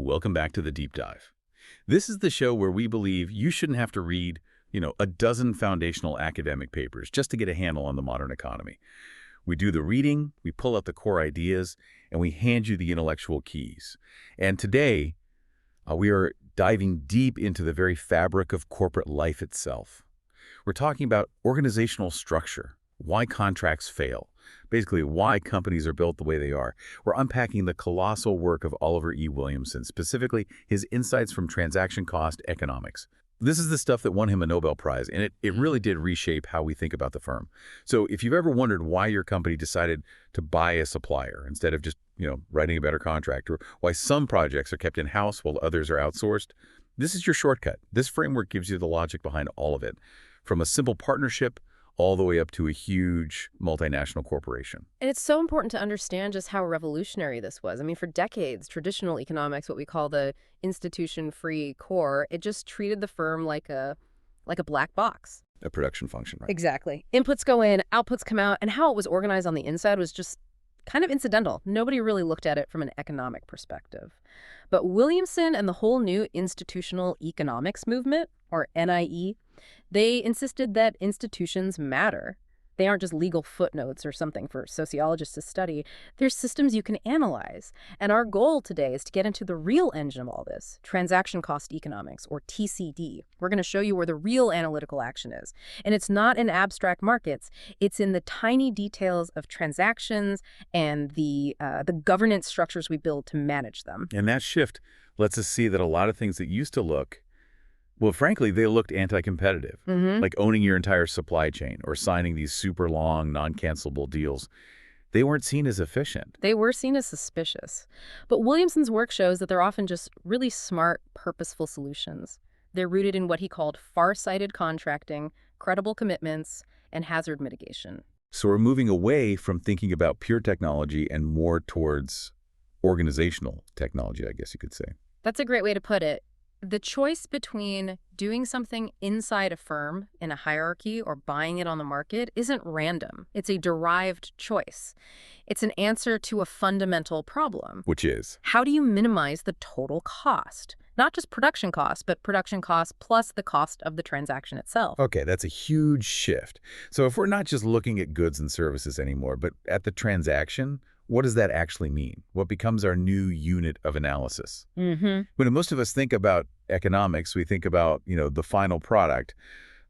Welcome back to the Deep Dive. This is the show where we believe you shouldn't have to read, a dozen foundational academic papers just to get a handle on the modern economy. We do the reading, we pull out the core ideas, and we hand you the intellectual keys. And today, we are diving deep into the very fabric of corporate life itself. We're talking about organizational structure, why contracts fail, basically why companies are built the way they are. We're unpacking the colossal work of Oliver E. Williamson, specifically his insights from transaction cost economics. This is the stuff that won him a Nobel Prize, and it really did reshape how we think about the firm. So if you've ever wondered why your company decided to buy a supplier instead of just, writing a better contract, or why some projects are kept in-house while others are outsourced, this is your shortcut. This framework gives you the logic behind all of it, from a simple partnership all the way up to a huge multinational corporation. And it's so important to understand just how revolutionary this was. I mean, for decades, traditional economics, what we call the institution-free core, it just treated the firm like a black box. A production function, right? Exactly. Inputs go in, outputs come out, and how it was organized on the inside was just kind of incidental. Nobody really looked at it from an economic perspective. But Williamson and the whole new institutional economics movement, or NIE, they insisted that institutions matter. They aren't just legal footnotes or something for sociologists to study. They're systems you can analyze. And our goal today is to get into the real engine of all this, transaction cost economics, or TCD. We're going to show you where the real analytical action is. And it's not in abstract markets. It's in the tiny details of transactions and the governance structures we build to manage them. And that shift lets us see that a lot of things that used to look, well, frankly, they looked anti-competitive, like owning your entire supply chain or signing these super long, non-cancelable deals. They weren't seen as efficient. They were seen as suspicious. But Williamson's work shows that they're often just really smart, purposeful solutions. They're rooted in what he called far-sighted contracting, credible commitments, and hazard mitigation. So we're moving away from thinking about pure technology and more towards organizational technology, I guess you could say. That's a great way to put it. The choice between doing something inside a firm in a hierarchy or buying it on the market isn't random. It's a derived choice. It's an answer to a fundamental problem. Which is? How do you minimize the total cost? Not just production cost, but production cost plus the cost of the transaction itself. Okay, that's a huge shift. So if we're not just looking at goods and services anymore, but at the transaction, what does that actually mean? What becomes our new unit of analysis? When most of us think about economics, we think about, the final product.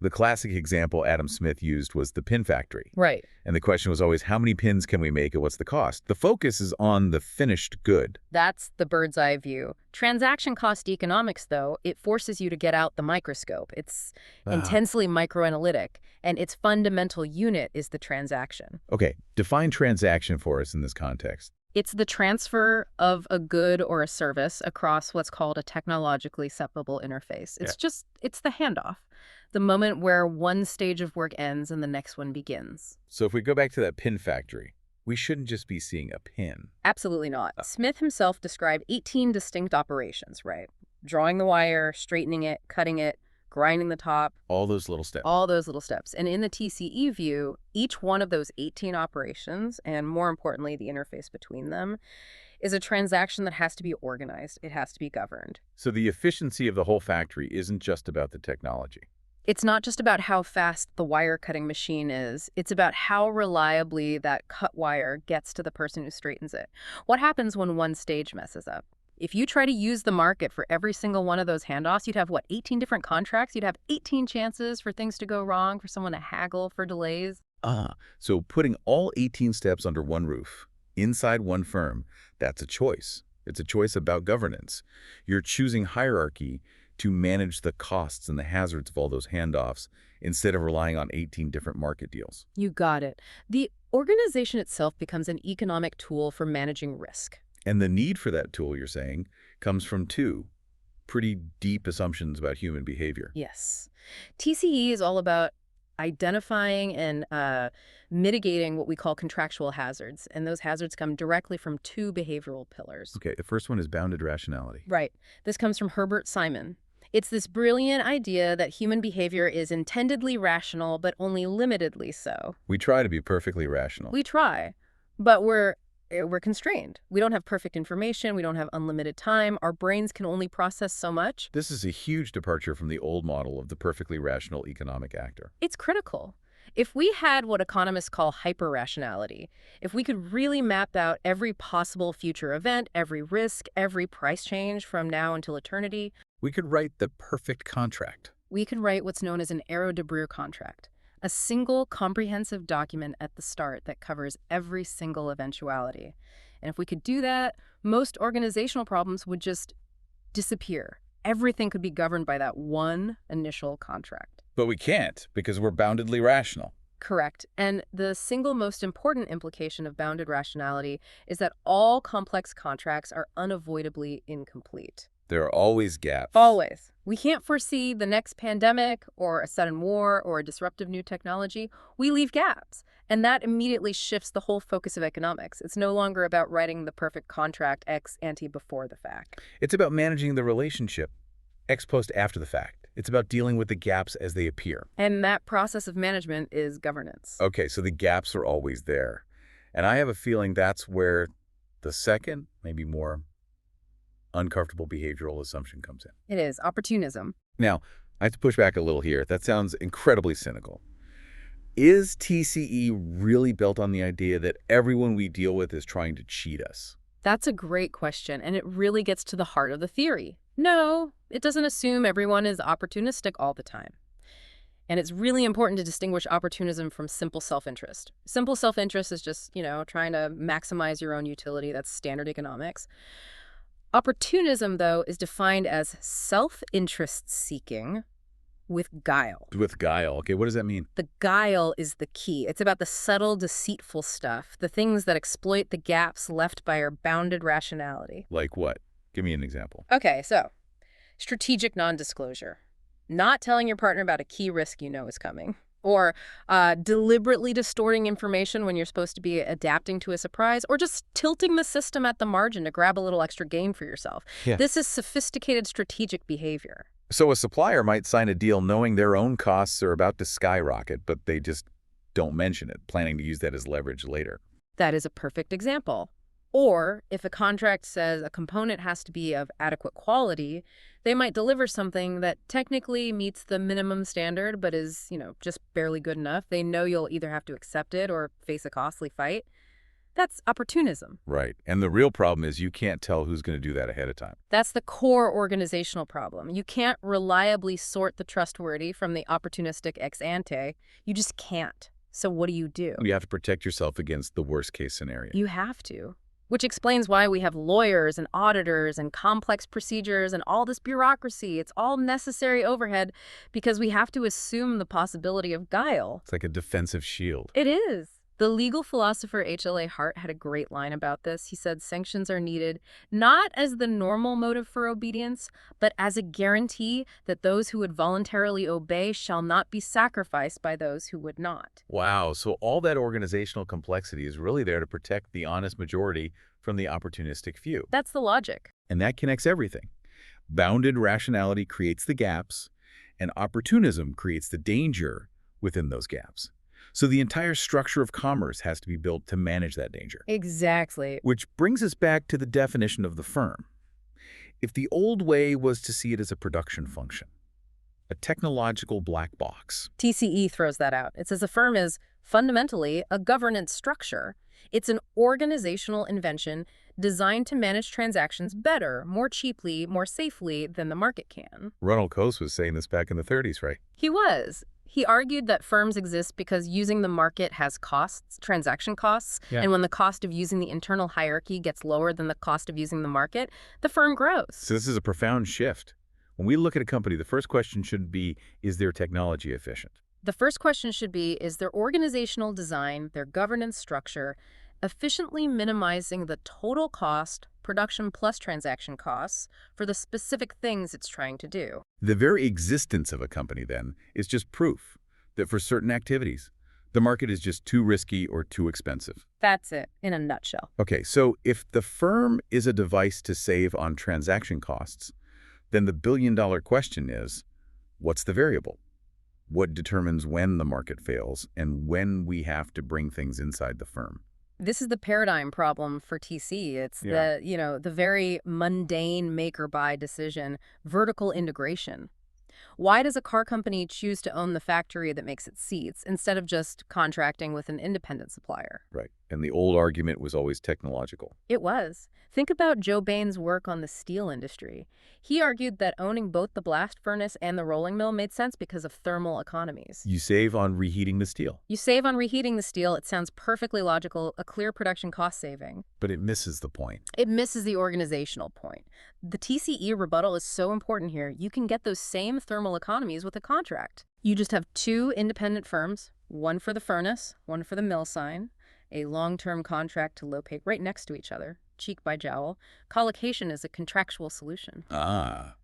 The classic example Adam Smith used was the pin factory. Right. And the question was always, how many pins can we make and what's the cost? The focus is on the finished good. That's the bird's eye view. Transaction cost economics, though, it forces you to get out the microscope. It's intensely microanalytic, and its fundamental unit is the transaction. Okay, define transaction for us in this context. It's the transfer of a good or a service across what's called a technologically separable interface. It's the handoff, the moment where one stage of work ends and the next one begins. So if we go back to that pin factory, we shouldn't just be seeing a pin. Absolutely not. Smith himself described 18 distinct operations, right? Drawing the wire, straightening it, cutting it, grinding the top. All those little steps. All those little steps. And in the TCE view, each one of those 18 operations, and more importantly, the interface between them, is a transaction that has to be organized. It has to be governed. So the efficiency of the whole factory isn't just about the technology. It's not just about how fast the wire cutting machine is. It's about how reliably that cut wire gets to the person who straightens it. What happens when one stage messes up? If you try to use the market for every single one of those handoffs, you'd have, 18 different contracts? You'd have 18 chances for things to go wrong, for someone to haggle for delays. So putting all 18 steps under one roof, inside one firm, that's a choice. It's a choice about governance. You're choosing hierarchy to manage the costs and the hazards of all those handoffs instead of relying on 18 different market deals. You got it. The organization itself becomes an economic tool for managing risk. And the need for that tool, you're saying, comes from two pretty deep assumptions about human behavior. Yes. TCE is all about identifying and mitigating what we call contractual hazards. And those hazards come directly from two behavioral pillars. Okay, the first one is bounded rationality. Right. This comes from Herbert Simon. It's this brilliant idea that human behavior is intendedly rational, but only limitedly so. We try to be perfectly rational. We try, but we're we're constrained. We don't have perfect information. We don't have unlimited time. Our brains can only process so much. This is a huge departure from the old model of the perfectly rational economic actor. It's critical. If we had what economists call hyper-rationality, if we could really map out every possible future event, every risk, every price change from now until eternity, We could write the perfect contract. we can write what's known as an Arrow de Breuer contract, a single comprehensive document at the start that covers every single eventuality. And if we could do that, most organizational problems would just disappear. Everything could be governed by that one initial contract. But we can't, because we're boundedly rational. Correct. And the single most important implication of bounded rationality is that all complex contracts are unavoidably incomplete. There are always gaps. Always. We can't foresee the next pandemic or a sudden war or a disruptive new technology. We leave gaps. And that immediately shifts the whole focus of economics. It's no longer about writing the perfect contract ex ante before the fact. It's about managing the relationship ex post after the fact. It's about dealing with the gaps as they appear. And that process of management is governance. Okay, so the gaps are always there. And I have a feeling that's where the second, maybe more uncomfortable behavioral assumption comes in. It is opportunism. Now, I have to push back a little here. That sounds incredibly cynical. Is TCE really built on the idea that everyone we deal with is trying to cheat us? That's a great question, and it really gets to the heart of the theory. No, it doesn't assume everyone is opportunistic all the time. And it's really important to distinguish opportunism from simple self-interest. Simple self-interest is just, trying to maximize your own utility. That's standard economics. Opportunism, though, is defined as self-interest seeking with guile. With guile. Okay, what does that mean? The guile is the key. It's about the subtle, deceitful stuff, the things that exploit the gaps left by our bounded rationality. Like what? Give me an example. Okay, so strategic non-disclosure. Not telling your partner about a key risk you know is coming. Or deliberately distorting information when you're supposed to be adapting to a surprise, or just tilting the system at the margin to grab a little extra gain for yourself. Yeah. This is sophisticated strategic behavior. So a supplier might sign a deal knowing their own costs are about to skyrocket, but they just don't mention it, planning to use that as leverage later. That is a perfect example. Or if a contract says a component has to be of adequate quality, they might deliver something that technically meets the minimum standard but is, just barely good enough. They know you'll either have to accept it or face a costly fight. That's opportunism. Right. And the real problem is you can't tell who's going to do that ahead of time. That's the core organizational problem. You can't reliably sort the trustworthy from the opportunistic ex ante. You just can't. So what do? You have to protect yourself against the worst case scenario. You have to. Which explains why we have lawyers and auditors and complex procedures and all this bureaucracy. It's all necessary overhead because we have to assume the possibility of guile. It's like a defensive shield. It is. The legal philosopher H.L.A. Hart had a great line about this. He said sanctions are needed not as the normal motive for obedience, but as a guarantee that those who would voluntarily obey shall not be sacrificed by those who would not. Wow, so all that organizational complexity is really there to protect the honest majority from the opportunistic few. That's the logic. And that connects everything. Bounded rationality creates the gaps, and opportunism creates the danger within those gaps. So the entire structure of commerce has to be built to manage that danger. Exactly. Which brings us back to the definition of the firm. If the old way was to see it as a production function, a technological black box. TCE throws that out. It says a firm is fundamentally a governance structure. It's an organizational invention designed to manage transactions better, more cheaply, more safely than the market can. Ronald Coase was saying this back in the 30s, right? He was. He argued that firms exist because using the market has costs, transaction costs, and when the cost of using the internal hierarchy gets lower than the cost of using the market, the firm grows. So this is a profound shift. When we look at a company, the first question should be, is their technology efficient? The first question should be, is their organizational design, their governance structure, efficiently minimizing the total cost, production plus transaction costs, for the specific things it's trying to do? The very existence of a company, then, is just proof that for certain activities, the market is just too risky or too expensive. That's it, in a nutshell. Okay, so if the firm is a device to save on transaction costs, then the billion-dollar question is, what's the variable? What determines when the market fails and when we have to bring things inside the firm? This is the paradigm problem for TC. It's Yeah. the very mundane make or buy decision, vertical integration. Why does a car company choose to own the factory that makes its seats instead of just contracting with an independent supplier? Right. And the old argument was always technological. It was. Think about Joe Bain's work on the steel industry. He argued that owning both the blast furnace and the rolling mill made sense because of thermal economies. You save on reheating the steel, You save on reheating the steel, it sounds perfectly logical, a clear production cost saving. but it misses the point. It misses the organizational point. The TCE rebuttal is so important here. You can get those same thermal economies with a contract. You just have two independent firms, one for the furnace, one for the mill sign, a long-term contract to locate right next to each other, cheek by jowl. Collocation is a contractual solution. Ah.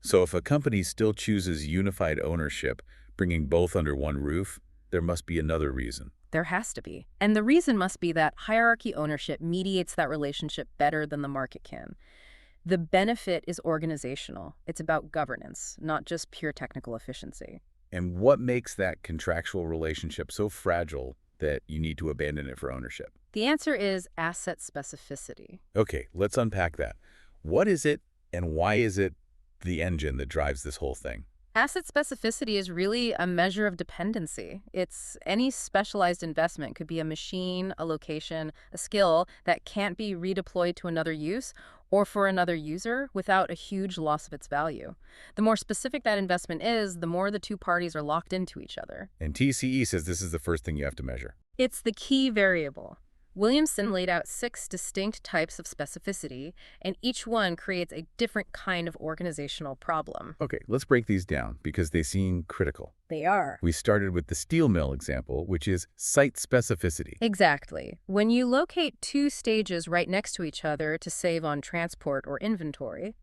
So if a company still chooses unified ownership, bringing both under one roof, there must be another reason. There has to be. And the reason must be that hierarchy ownership mediates that relationship better than the market can. The benefit is organizational. It's about governance, not just pure technical efficiency. And what makes that contractual relationship so fragile that you need to abandon it for ownership? The answer is asset specificity. Okay, let's unpack that. What is it, and why is it the engine that drives this whole thing? Asset specificity is really a measure of dependency. It's any specialized investment, could be a machine, a location, a skill that can't be redeployed to another use or for another user without a huge loss of its value. The more specific that investment is, the more the two parties are locked into each other. And TCE says this is the first thing you have to measure. It's the key variable. Williamson laid out 6 distinct types of specificity, and each one creates a different kind of organizational problem. Okay, let's break these down because they seem critical. They are. We started with the steel mill example, which is site specificity. Exactly. When you locate two stages right next to each other to save on transport or inventory,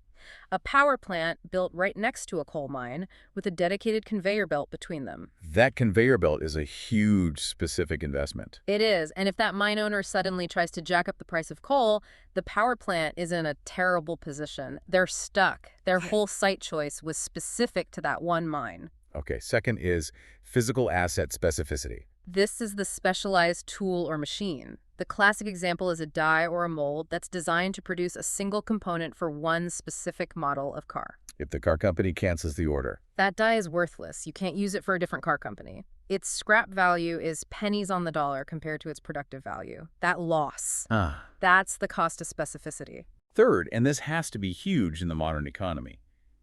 a power plant built right next to a coal mine with a dedicated conveyor belt between them. That conveyor belt is a huge specific investment. It is, and if that mine owner suddenly tries to jack up the price of coal, the power plant is in a terrible position. They're stuck. Their whole site choice was specific to that one mine. Okay, second is physical asset specificity. This is the specialized tool or machine. The classic example is a die or a mold that's designed to produce a single component for one specific model of car. If the car company cancels the order, That die is worthless. You can't use it for a different car company. Its scrap value is pennies on the dollar compared to its productive value. That loss, that's the cost of specificity. Third, and this has to be huge in the modern economy,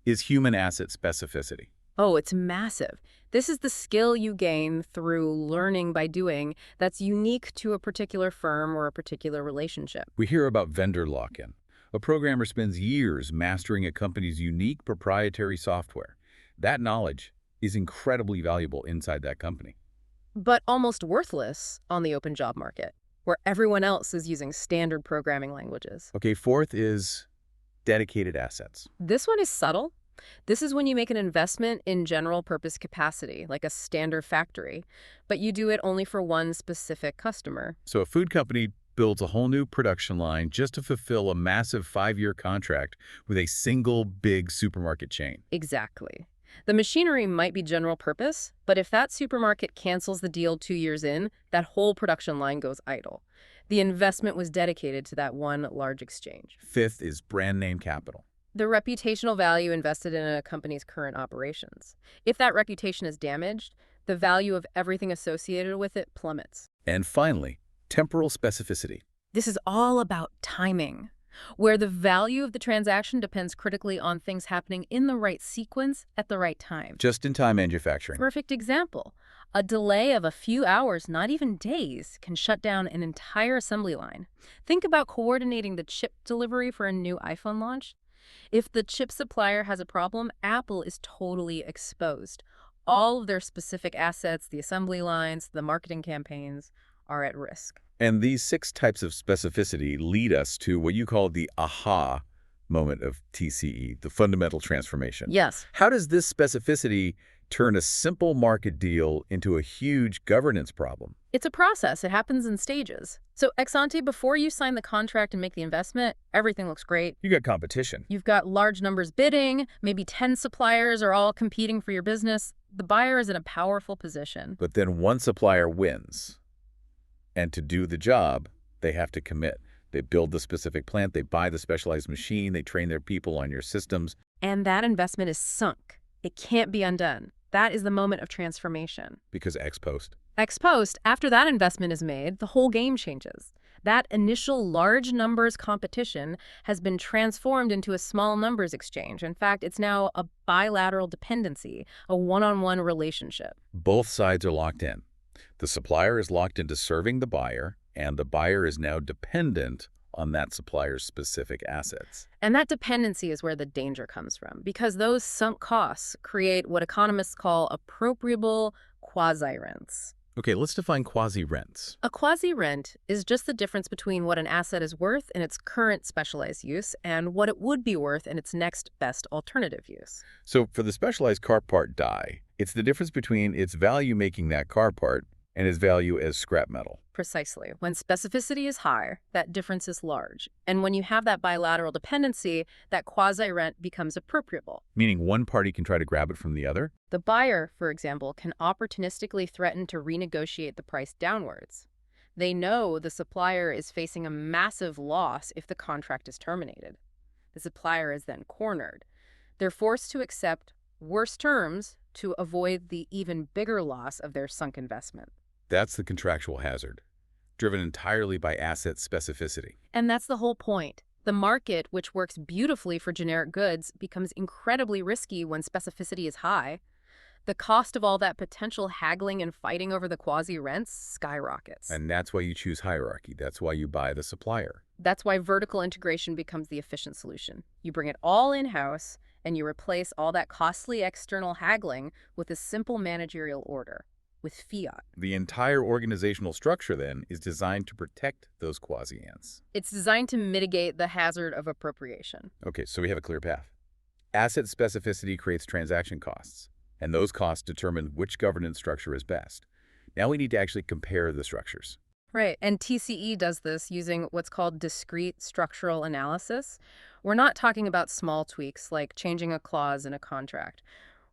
is human asset specificity. Oh, it's massive. This is the skill you gain through learning by doing that's unique to a particular firm or a particular relationship. We hear about vendor lock-in. A programmer spends years mastering a company's unique proprietary software. That knowledge is incredibly valuable inside that company. But almost worthless on the open job market, where everyone else is using standard programming languages. Okay, fourth is dedicated assets. This one is subtle. This is when you make an investment in general purpose capacity, like a standard factory, but you do it only for one specific customer. So a food company builds a whole new production line just to fulfill a massive 5-year contract with a single big supermarket chain. Exactly. The machinery might be general purpose, but if that supermarket cancels the deal 2 years in, that whole production line goes idle. The investment was dedicated to that one large exchange. Fifth is brand name capital. The reputational value invested in a company's current operations. If that reputation is damaged, the value of everything associated with it plummets. And finally, temporal specificity. This is all about timing, where the value of the transaction depends critically on things happening in the right sequence at the right time. Just-in-time manufacturing. Perfect example. A delay of a few hours, not even days, can shut down an entire assembly line. Think about coordinating the chip delivery for a new iPhone launch. If the chip supplier has a problem, Apple is totally exposed. All of their specific assets, the assembly lines, the marketing campaigns, are at risk. And these 6 types of specificity lead us to what you call the aha moment of TCE, the fundamental transformation. Yes. How does this specificity turn a simple market deal into a huge governance problem? It's a process. It happens in stages. So ex ante, before you sign the contract and make the investment, everything looks great. You got competition. You've got large numbers bidding, maybe 10 suppliers are all competing for your business. The buyer is in a powerful position. But then one supplier wins. And to do the job, They have to commit. They build the specific plant, they buy the specialized machine, they train their people on your systems. And that investment is sunk. It can't be undone. That is the moment of transformation. Because ex post. Ex post, after that investment is made, the whole game changes. That initial large numbers competition has been transformed into a small numbers exchange. In fact, it's now a bilateral dependency, a one-on-one relationship. Both sides are locked in. The supplier is locked into serving the buyer, and the buyer is now dependent on that supplier's specific assets. And that dependency is where the danger comes from, because those sunk costs create what economists call appropriable quasi-rents. Okay, let's define quasi-rents. A quasi-rent is just the difference between what an asset is worth in its current specialized use and what it would be worth in its next best alternative use. So for the specialized car part die, it's the difference between its value making that car part and its value as scrap metal. Precisely. When specificity is high, that difference is large. And when you have that bilateral dependency, that quasi-rent becomes appropriable. Meaning one party can try to grab it from the other? The buyer, for example, can opportunistically threaten to renegotiate the price downwards. They know the supplier is facing a massive loss if the contract is terminated. The supplier is then cornered. They're forced to accept worse terms to avoid the even bigger loss of their sunk investment. That's the contractual hazard, driven entirely by asset specificity. And that's the whole point. The market, which works beautifully for generic goods, becomes incredibly risky when specificity is high. The cost of all that potential haggling and fighting over the quasi-rents skyrockets. And that's why you choose hierarchy. That's why you buy the supplier. That's why vertical integration becomes the efficient solution. You bring it all in-house, and you replace all that costly external haggling with a simple managerial order, with fiat. The entire organizational structure, then, is designed to protect those quasi-ants. It's designed to mitigate the hazard of appropriation. Okay, so we have a clear path. Asset specificity creates transaction costs, and those costs determine which governance structure is best. Now we need to actually compare the structures. Right, and TCE does this using what's called discrete structural analysis. We're not talking about small tweaks like changing a clause in a contract.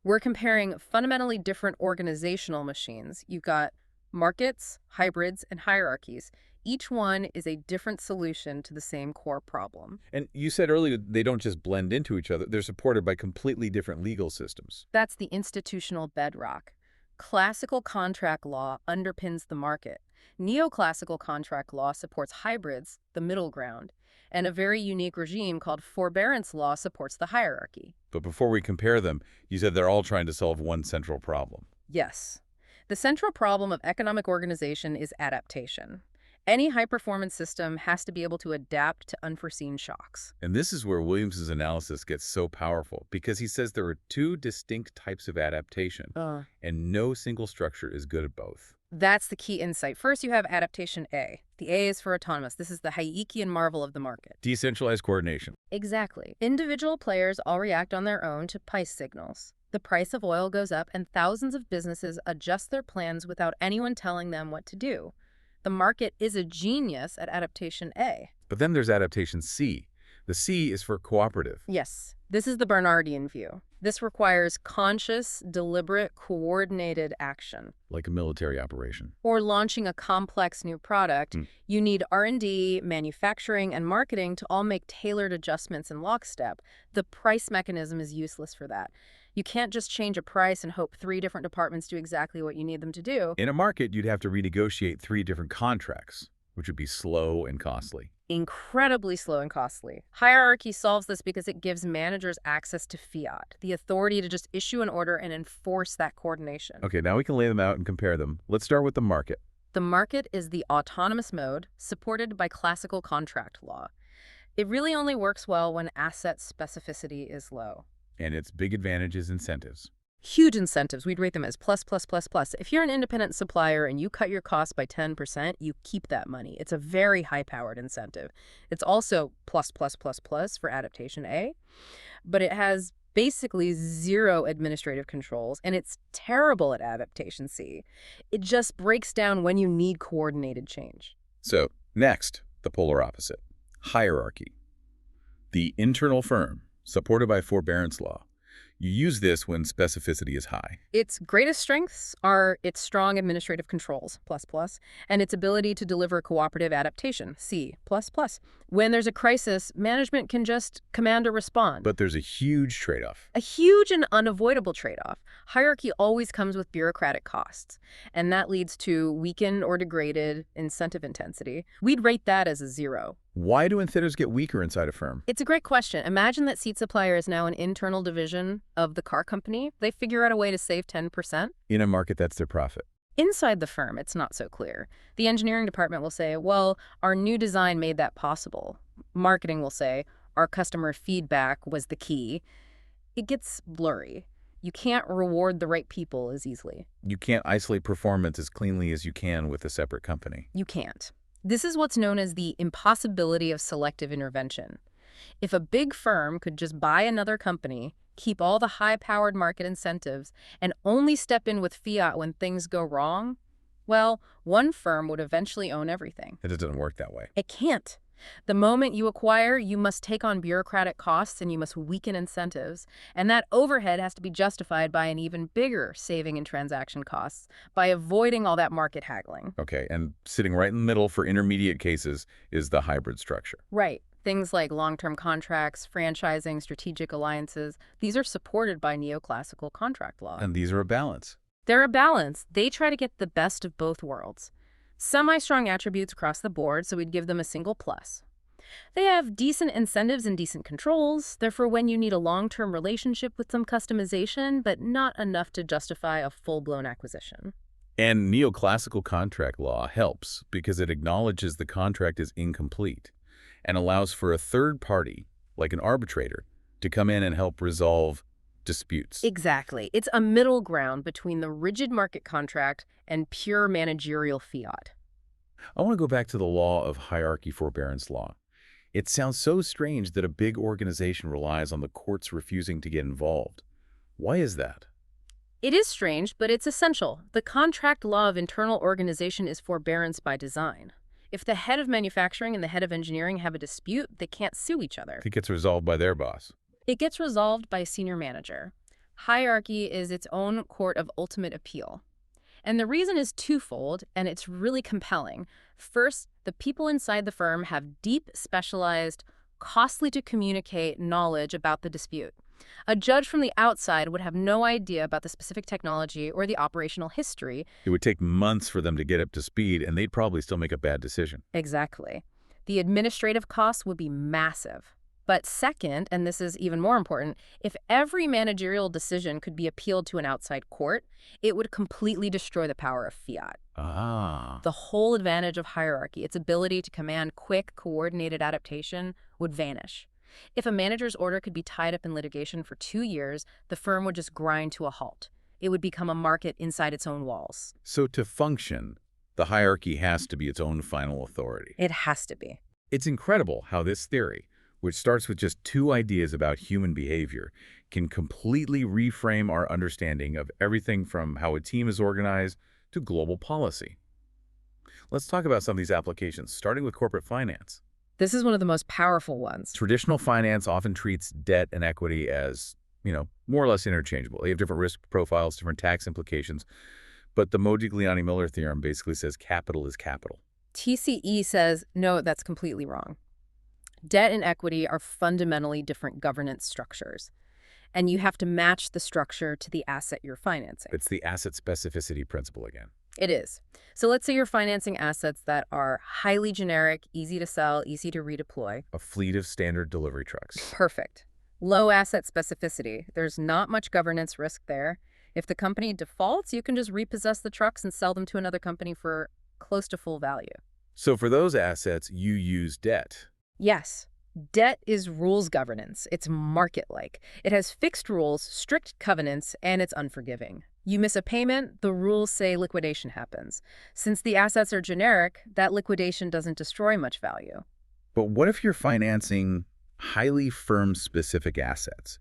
We're comparing fundamentally different organizational machines. You've got markets, hybrids, and hierarchies. Each one is a different solution to the same core problem. And you said earlier they don't just blend into each other. They're supported by completely different legal systems. That's the institutional bedrock. Classical contract law underpins the market. Neoclassical contract law supports hybrids, the middle ground, and a very unique regime called forbearance law supports the hierarchy. But before we compare them, you said they're all trying to solve one central problem. Yes. The central problem of economic organization is adaptation. Any high-performance system has to be able to adapt to unforeseen shocks. And this is where Williamson's analysis gets so powerful, because he says there are two distinct types of adaptation, and no single structure is good at both. That's the key insight. First, you have adaptation A. The A is for autonomous. This is the Hayekian marvel of the market. Decentralized coordination. Exactly. Individual players all react on their own to price signals. The price of oil goes up, and thousands of businesses adjust their plans without anyone telling them what to do. The market is a genius at adaptation A. But then there's adaptation C. The C is for cooperative. Yes, this is the Bernardian view. This requires conscious, deliberate, coordinated action. Like a military operation. Or launching a complex new product, you need R&D, manufacturing, and marketing to all make tailored adjustments in lockstep. The price mechanism is useless for that. You can't just change a price and hope 3 different departments do exactly what you need them to do. In a market, you'd have to renegotiate 3 different contracts, which would be slow and costly. Incredibly slow and costly. Hierarchy solves this because it gives managers access to fiat, the authority to just issue an order and enforce that coordination. Okay, now we can lay them out and compare them. Let's start with the market. The market is the autonomous mode supported by classical contract law. It really only works well when asset specificity is low. And its big advantage is incentives. Huge incentives. We'd rate them as plus, plus, plus, plus. If you're an independent supplier and you cut your costs by 10%, you keep that money. It's a very high-powered incentive. It's also plus, plus, plus, plus for adaptation A, but it has basically 0 administrative controls, and it's terrible at adaptation C. It just breaks down when you need coordinated change. So, next, the polar opposite. Hierarchy. The internal firm, supported by forbearance law. You use this when specificity is high. Its greatest strengths are its strong administrative controls, and its ability to deliver cooperative adaptation, C++. When there's a crisis, management can just command a response. But there's a huge trade-off. A huge and unavoidable trade-off. Hierarchy always comes with bureaucratic costs, and that leads to weakened or degraded incentive intensity. We'd rate that as a 0. Why do incentives get weaker inside a firm? It's a great question. Imagine that seat supplier is now an internal division of the car company. They figure out a way to save 10%. In a market, that's their profit. Inside the firm, it's not so clear. The engineering department will say, well, our new design made that possible. Marketing will say, our customer feedback was the key. It gets blurry. You can't reward the right people as easily. You can't isolate performance as cleanly as you can with a separate company. You can't. This is what's known as the impossibility of selective intervention. If a big firm could just buy another company, keep all the high-powered market incentives, and only step in with fiat when things go wrong, well, one firm would eventually own everything. It doesn't work that way. It can't. The moment you acquire, you must take on bureaucratic costs and you must weaken incentives. And that overhead has to be justified by an even bigger saving in transaction costs by avoiding all that market haggling. Okay, and sitting right in the middle for intermediate cases is the hybrid structure. Right. Things like long-term contracts, franchising, strategic alliances, these are supported by neoclassical contract law. And these are a balance. They're a balance. They try to get the best of both worlds. Semi-strong attributes across the board, so we'd give them a single plus. They have decent incentives and decent controls. They're for when you need a long-term relationship with some customization, but not enough to justify a full-blown acquisition. And neoclassical contract law helps because it acknowledges the contract is incomplete and allows for a third party, like an arbitrator, to come in and help resolve disputes. Exactly. It's a middle ground between the rigid market contract and pure managerial fiat. I want to go back to the law of hierarchy forbearance law. It sounds so strange that a big organization relies on the courts refusing to get involved. Why is that? It is strange, but it's essential. The contract law of internal organization is forbearance by design. If the head of manufacturing and the head of engineering have a dispute, they can't sue each other. It gets resolved by their boss. It gets resolved by a senior manager. Hierarchy is its own court of ultimate appeal. And the reason is twofold, and it's really compelling. First, the people inside the firm have deep, specialized, costly to communicate knowledge about the dispute. A judge from the outside would have no idea about the specific technology or the operational history. It would take months for them to get up to speed, and they'd probably still make a bad decision. Exactly. The administrative costs would be massive. But second, and this is even more important, if every managerial decision could be appealed to an outside court, it would completely destroy the power of fiat. The whole advantage of hierarchy, its ability to command quick, coordinated adaptation, would vanish. If a manager's order could be tied up in litigation for 2 years, the firm would just grind to a halt. It would become a market inside its own walls. So to function, the hierarchy has to be its own final authority. It has to be. It's incredible how this theory, which starts with just 2 ideas about human behavior, can completely reframe our understanding of everything from how a team is organized to global policy. Let's talk about some of these applications, starting with corporate finance. This is one of the most powerful ones. Traditional finance often treats debt and equity as, more or less interchangeable. They have different risk profiles, different tax implications. But the Modigliani-Miller theorem basically says capital is capital. TCE says, no, that's completely wrong. Debt and equity are fundamentally different governance structures, and you have to match the structure to the asset you're financing. It's the asset specificity principle again. It is. So let's say you're financing assets that are highly generic, easy to sell, easy to redeploy. A fleet of standard delivery trucks. Perfect. Low asset specificity. There's not much governance risk there. If the company defaults, you can just repossess the trucks and sell them to another company for close to full value. So for those assets, you use debt. Yes. Debt is rules governance. It's market-like. It has fixed rules, strict covenants, and it's unforgiving. You miss a payment, the rules say liquidation happens. Since the assets are generic, that liquidation doesn't destroy much value. But what if you're financing highly firm-specific assets?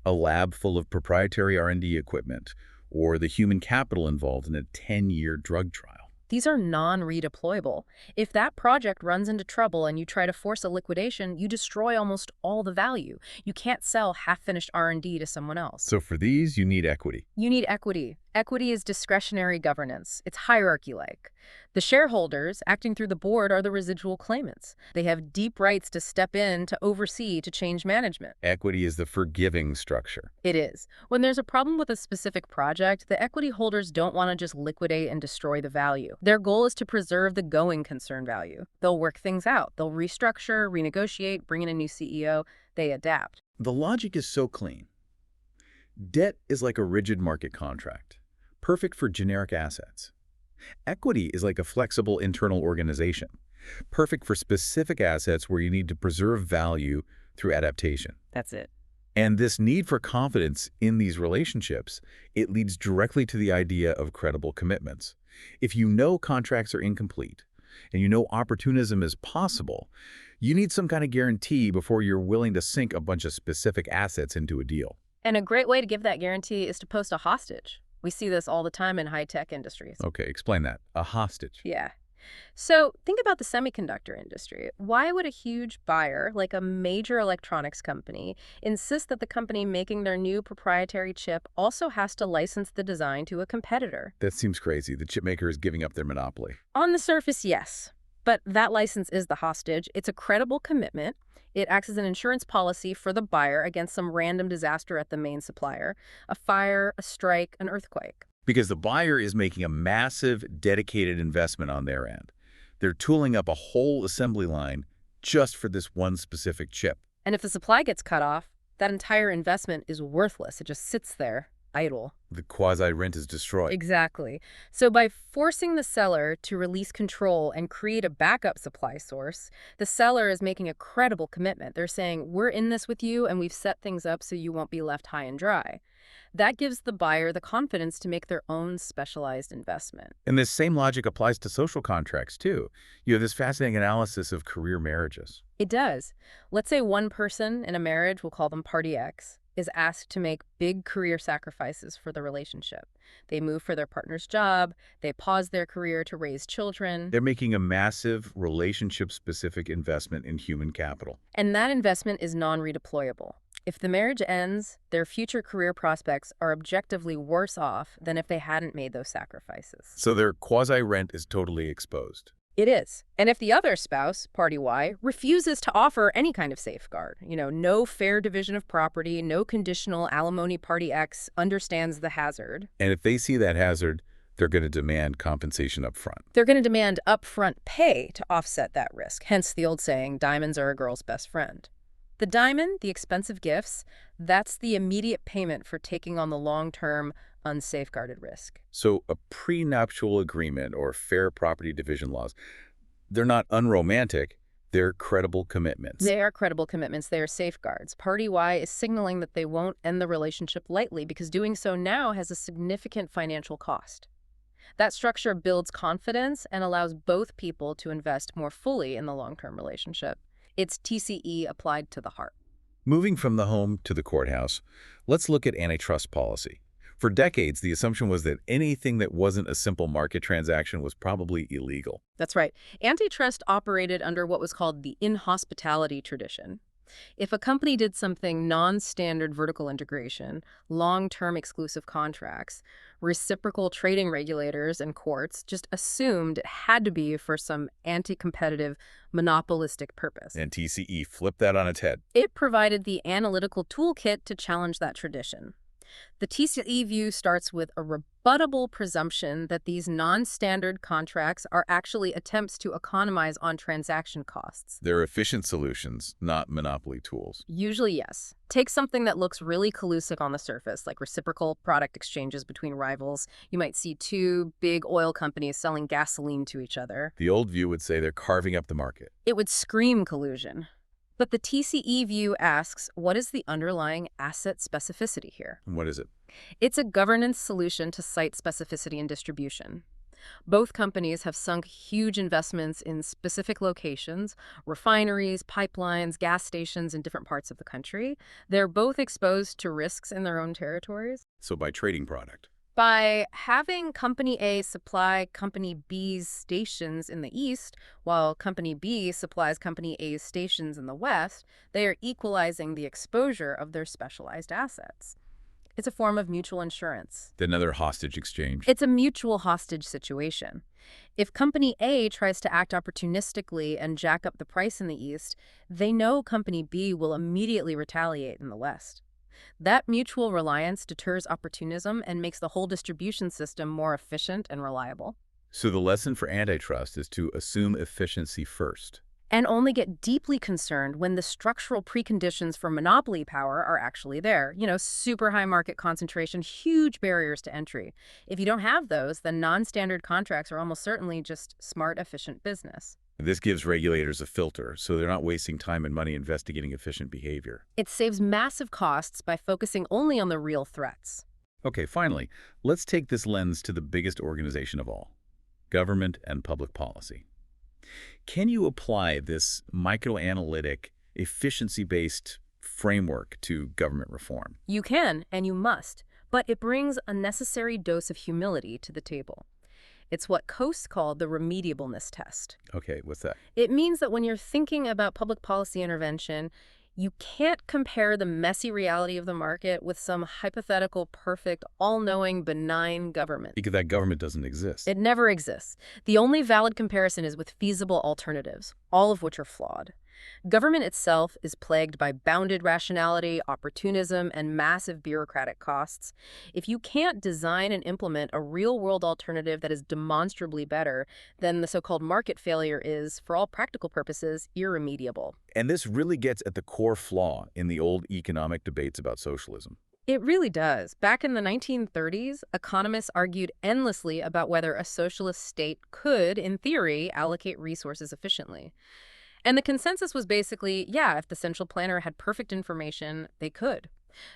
A lab full of proprietary R&D equipment, or the human capital involved in a 10-year drug trial? These are non-redeployable. If that project runs into trouble and you try to force a liquidation, you destroy almost all the value. You can't sell half-finished R&D to someone else. So for these, you need equity. You need equity. Equity is discretionary governance. It's hierarchy-like. The shareholders, acting through the board, are the residual claimants. They have deep rights to step in, to oversee, to change management. Equity is the forgiving structure. It is. When there's a problem with a specific project, the equity holders don't want to just liquidate and destroy the value. Their goal is to preserve the going concern value. They'll work things out. They'll restructure, renegotiate, bring in a new CEO. They adapt. The logic is so clean. Debt is like a rigid market contract, perfect for generic assets. Equity is like a flexible internal organization, perfect for specific assets where you need to preserve value through adaptation. That's it. And this need for confidence in these relationships, it leads directly to the idea of credible commitments. If you know contracts are incomplete, and you know opportunism is possible, you need some kind of guarantee before you're willing to sink a bunch of specific assets into a deal. And a great way to give that guarantee is to post a hostage. We see this all the time in high-tech industries. Okay, explain that. A hostage. Yeah. So think about the semiconductor industry. Why would a huge buyer, like a major electronics company, insist that the company making their new proprietary chip also has to license the design to a competitor? That seems crazy. The chip maker is giving up their monopoly. On the surface, yes. But that license is the hostage. It's a credible commitment. It acts as an insurance policy for the buyer against some random disaster at the main supplier, a fire, a strike, an earthquake. Because the buyer is making a massive, dedicated investment on their end. They're tooling up a whole assembly line just for this one specific chip. And if the supply gets cut off, that entire investment is worthless. It just sits there, idle. The quasi-rent is destroyed. Exactly. So by forcing the seller to release control and create a backup supply source, the seller is making a credible commitment. They're saying, we're in this with you, and we've set things up so you won't be left high and dry. That gives the buyer the confidence to make their own specialized investment. And this same logic applies to social contracts, too. You have this fascinating analysis of career marriages. It does. Let's say one person in a marriage, we'll call them Party X, is asked to make big career sacrifices for the relationship. They move for their partner's job, they pause their career to raise children. They're making a massive, relationship-specific investment in human capital. And that investment is non-redeployable. If the marriage ends, their future career prospects are objectively worse off than if they hadn't made those sacrifices. So their quasi-rent is totally exposed. It is. And if the other spouse, Party Y, refuses to offer any kind of safeguard, no fair division of property, no conditional alimony, Party X understands the hazard. And if they see that hazard, they're going to demand compensation up front. They're going to demand upfront pay to offset that risk, hence the old saying, diamonds are a girl's best friend. The diamond, the expensive gifts, that's the immediate payment for taking on the long-term, unsafeguarded risk. So a prenuptial agreement or fair property division laws, they're not unromantic, they're credible commitments. They are credible commitments. They are safeguards. Party Y is signaling that they won't end the relationship lightly because doing so now has a significant financial cost. That structure builds confidence and allows both people to invest more fully in the long-term relationship. It's TCE applied to the heart. Moving from the home to the courthouse, let's look at antitrust policy. For decades, the assumption was that anything that wasn't a simple market transaction was probably illegal. That's right. Antitrust operated under what was called the in-hospitality tradition. If a company did something non-standard vertical integration, long-term exclusive contracts, reciprocal trading regulators and courts just assumed it had to be for some anti-competitive, monopolistic purpose. And TCE flipped that on its head. It provided the analytical toolkit to challenge that tradition. The TCE view starts with a rebuttable presumption that these non-standard contracts are actually attempts to economize on transaction costs. They're efficient solutions, not monopoly tools. Usually, yes. Take something that looks really collusive on the surface, like reciprocal product exchanges between rivals. You might see two big oil companies selling gasoline to each other. The old view would say they're carving up the market. It would scream collusion. But the TCE view asks, what is the underlying asset specificity here? And what is it? It's a governance solution to site specificity and distribution. Both companies have sunk huge investments in specific locations, refineries, pipelines, gas stations in different parts of the country. They're both exposed to risks in their own territories. So by trading product. By having Company A supply Company B's stations in the east, while Company B supplies Company A's stations in the west, they are equalizing the exposure of their specialized assets. It's a form of mutual insurance. Another hostage exchange. It's a mutual hostage situation. If Company A tries to act opportunistically and jack up the price in the east, they know Company B will immediately retaliate in the west. That mutual reliance deters opportunism and makes the whole distribution system more efficient and reliable. So the lesson for antitrust is to assume efficiency first. And only get deeply concerned when the structural preconditions for monopoly power are actually there. Super high market concentration, huge barriers to entry. If you don't have those, then non-standard contracts are almost certainly just smart, efficient business. This gives regulators a filter, so they're not wasting time and money investigating efficient behavior. It saves massive costs by focusing only on the real threats. Okay, finally, let's take this lens to the biggest organization of all, government and public policy. Can you apply this microanalytic, efficiency-based framework to government reform? You can, and you must, but it brings a necessary dose of humility to the table. It's what Coase called the remediableness test. Okay, what's that? It means that when you're thinking about public policy intervention, you can't compare the messy reality of the market with some hypothetical, perfect, all-knowing, benign government. Because that government doesn't exist. It never exists. The only valid comparison is with feasible alternatives, all of which are flawed. Government itself is plagued by bounded rationality, opportunism, and massive bureaucratic costs. If you can't design and implement a real-world alternative that is demonstrably better, then the so-called market failure is, for all practical purposes, irremediable. And this really gets at the core flaw in the old economic debates about socialism. It really does. Back in the 1930s, economists argued endlessly about whether a socialist state could, in theory, allocate resources efficiently. And the consensus was basically, yeah, if the central planner had perfect information, they could.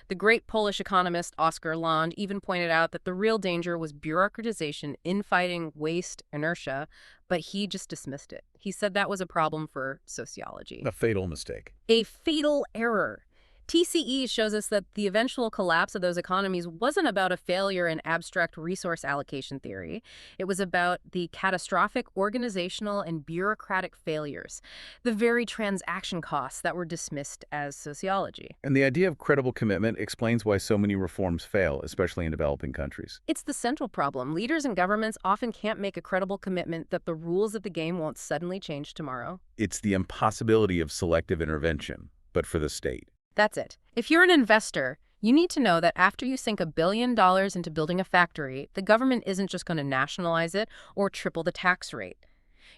The great Polish economist Oskar Lond even pointed out that the real danger was bureaucratization, infighting, waste, inertia, but he just dismissed it. He said that was a problem for sociology. A fatal mistake. A fatal error. TCE shows us that the eventual collapse of those economies wasn't about a failure in abstract resource allocation theory. It was about the catastrophic organizational and bureaucratic failures, the very transaction costs that were dismissed as sociology. And the idea of credible commitment explains why so many reforms fail, especially in developing countries. It's the central problem. Leaders and governments often can't make a credible commitment that the rules of the game won't suddenly change tomorrow. It's the impossibility of selective intervention, but for the state. That's it. If you're an investor, you need to know that after you sink $1 billion into building a factory, the government isn't just going to nationalize it or triple the tax rate.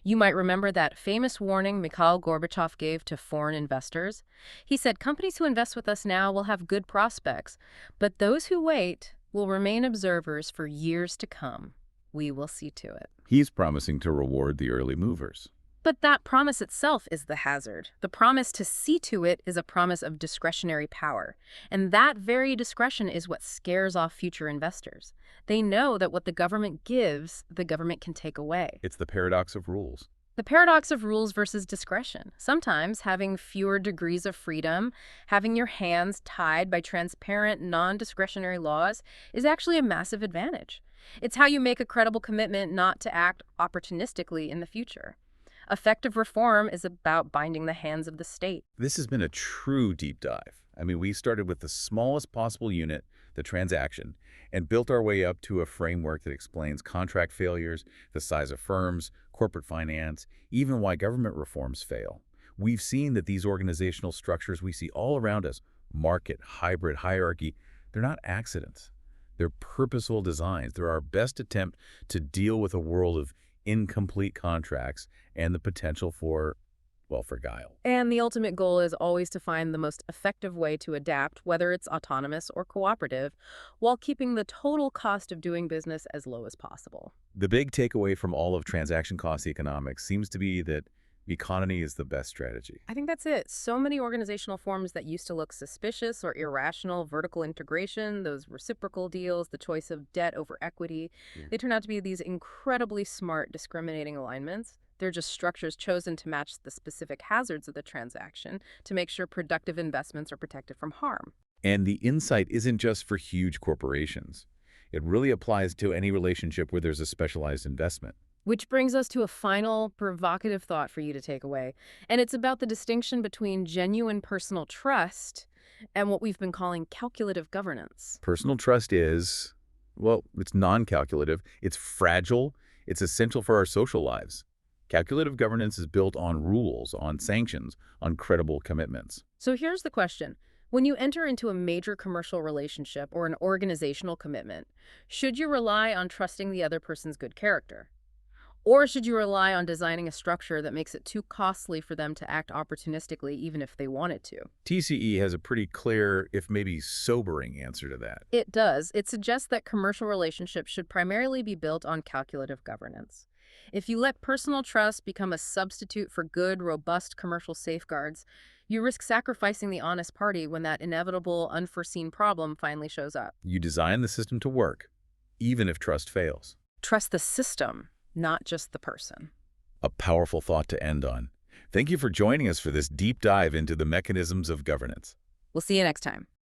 You might remember that famous warning Mikhail Gorbachev gave to foreign investors. He said, companies who invest with us now will have good prospects, but those who wait will remain observers for years to come. We will see to it. He's promising to reward the early movers. But that promise itself is the hazard. The promise to see to it is a promise of discretionary power. And that very discretion is what scares off future investors. They know that what the government gives, the government can take away. It's the paradox of rules. The paradox of rules versus discretion. Sometimes having fewer degrees of freedom, having your hands tied by transparent, non-discretionary laws is actually a massive advantage. It's how you make a credible commitment not to act opportunistically in the future. Effective reform is about binding the hands of the state. This has been a true deep dive. I mean, we started with the smallest possible unit, the transaction, and built our way up to a framework that explains contract failures, the size of firms, corporate finance, even why government reforms fail. We've seen that these organizational structures we see all around us, market, hybrid, hierarchy, they're not accidents. They're purposeful designs. They're our best attempt to deal with a world of incomplete contracts and the potential for, well, for guile. And the ultimate goal is always to find the most effective way to adapt, whether it's autonomous or cooperative, while keeping the total cost of doing business as low as possible. The big takeaway from all of transaction cost economics seems to be that economy is the best strategy. I think that's it. So many organizational forms that used to look suspicious or irrational, vertical integration, those reciprocal deals, the choice of debt over equity, they turn out to be these incredibly smart discriminating alignments. They're just structures chosen to match the specific hazards of the transaction to make sure productive investments are protected from harm. And the insight isn't just for huge corporations. It really applies to any relationship where there's a specialized investment. Which brings us to a final provocative thought for you to take away. And it's about the distinction between genuine personal trust and what we've been calling calculative governance. Personal trust is, well, it's non-calculative, it's fragile, it's essential for our social lives. Calculative governance is built on rules, on sanctions, on credible commitments. So here's the question. When you enter into a major commercial relationship or an organizational commitment, should you rely on trusting the other person's good character? Or should you rely on designing a structure that makes it too costly for them to act opportunistically even if they wanted to? TCE has a pretty clear, if maybe sobering, answer to that. It does. It suggests that commercial relationships should primarily be built on calculative governance. If you let personal trust become a substitute for good, robust commercial safeguards, you risk sacrificing the honest party when that inevitable, unforeseen problem finally shows up. You design the system to work, even if trust fails. Trust the system, not just the person. A powerful thought to end on. Thank you for joining us for this deep dive into the mechanisms of governance. We'll see you next time.